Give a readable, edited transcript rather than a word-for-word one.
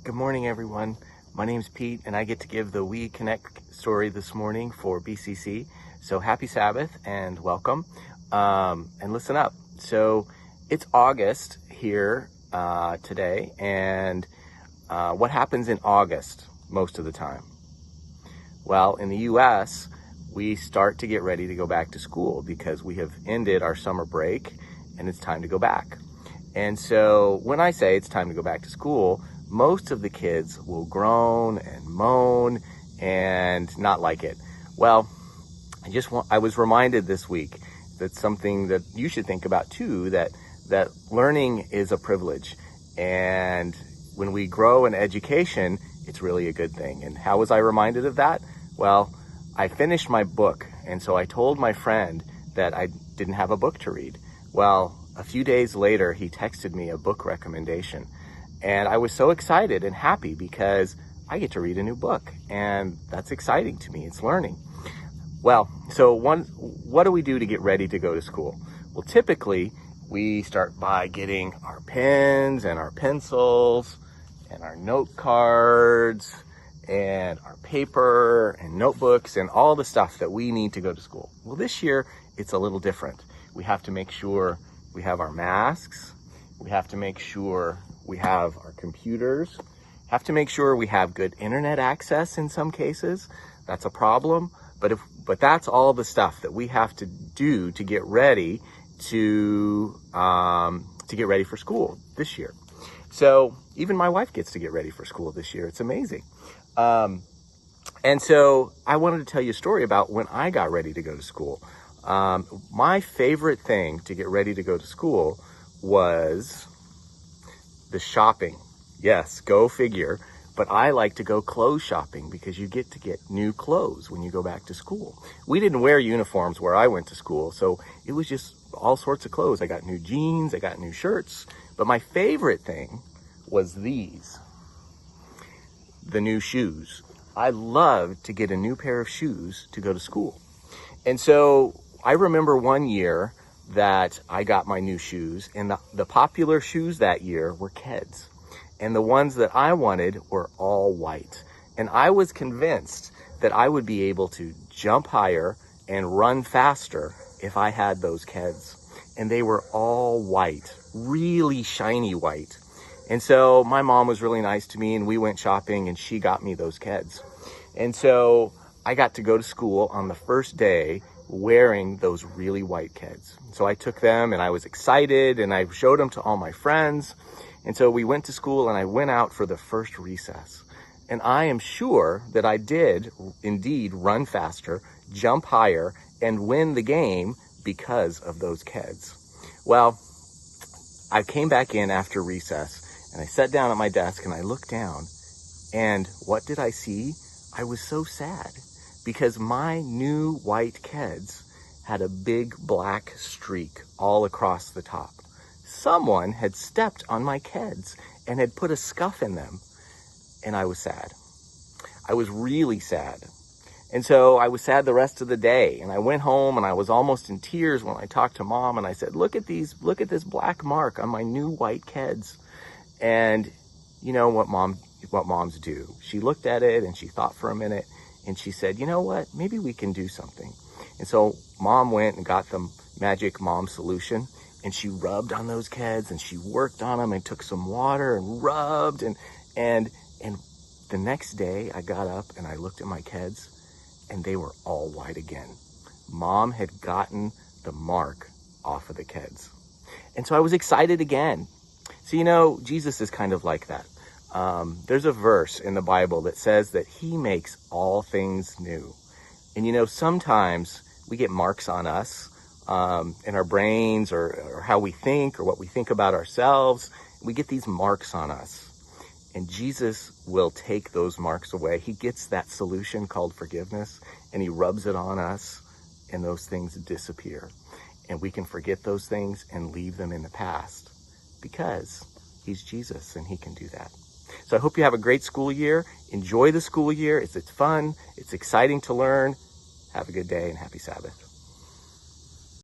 Good morning, everyone. My name's Pete, and I get to give the We Connect story this morning for BCC. So happy Sabbath and welcome. And listen up. So it's August here today, and what happens in August most of the time? Well, in the U.S., we start to get ready to go back to school because we have ended our summer break and it's time to go back. And so when I say it's time to go back to school, most of the kids will groan and moan and not like it. Well, I was reminded this week that something that you should think about too, that learning is a privilege. And when we grow in education, it's really a good thing. And how was I reminded of that? Well, I finished my book, and so I told my friend that I didn't have a book to read. Well, a few days later, he texted me a book recommendation. And I was so excited and happy because I get to read a new book, and that's exciting to me. It's learning. Well, so what do we do to get ready to go to school? Well, typically, we start by getting our pens and our pencils and our note cards and our paper and notebooks and all the stuff that we need to go to school. Well, this year, it's a little different. We have to make sure we have our masks. We have to make sure we have our computers. Have to make sure we have good internet access in some cases. That's a problem. But that's all the stuff that we have to do to get ready to get ready for school this year. So even my wife gets to get ready for school this year. It's amazing. And so I wanted to tell you a story about when I got ready to go to school. My favorite thing to get ready to go to school was the shopping. Yes, go figure. But I like to go clothes shopping because you get to get new clothes when you go back to school. We didn't wear uniforms where I went to school, so it was just all sorts of clothes. I got new jeans, I got new shirts. But my favorite thing was the new shoes. I loved to get a new pair of shoes to go to school. And so I remember one year that I got my new shoes, and the popular shoes that year were Keds. And the ones that I wanted were all white. And I was convinced that I would be able to jump higher and run faster if I had those Keds. And they were all white, really shiny white. And so my mom was really nice to me, and we went shopping, and she got me those Keds. And so I got to go to school on the first day wearing those really white Keds. So I took them, and I was excited, and I showed them to all my friends. And so we went to school, and I went out for the first recess. And I am sure that I did indeed run faster, jump higher, and win the game because of those Keds. Well, I came back in after recess, and I sat down at my desk, and I looked down, and what did I see? I was so sad because my new white Keds had a big black streak all across the top. Someone had stepped on my Keds and had put a scuff in them, and I was sad. I was really sad. And so I was sad the rest of the day, and I went home, and I was almost in tears when I talked to Mom, and I said, look at this black mark on my new white Keds. And you know what moms do. She looked at it, and she thought for a minute, and she said, you know what, maybe we can do something. And so Mom went and got the magic mom solution, and she rubbed on those Keds, and she worked on them and took some water and rubbed. And the next day I got up and I looked at my Keds, and they were all white again. Mom had gotten the mark off of the Keds. And so I was excited again. So, you know, Jesus is kind of like that. There's a verse in the Bible that says that he makes all things new. And, you know, sometimes we get marks on us in our brains or how we think or what we think about ourselves. We get these marks on us. And Jesus will take those marks away. He gets that solution called forgiveness, and he rubs it on us, and those things disappear. And we can forget those things and leave them in the past because he's Jesus and he can do that. So I hope you have a great school year. Enjoy the school year. It's fun. It's exciting to learn. Have a good day and happy Sabbath.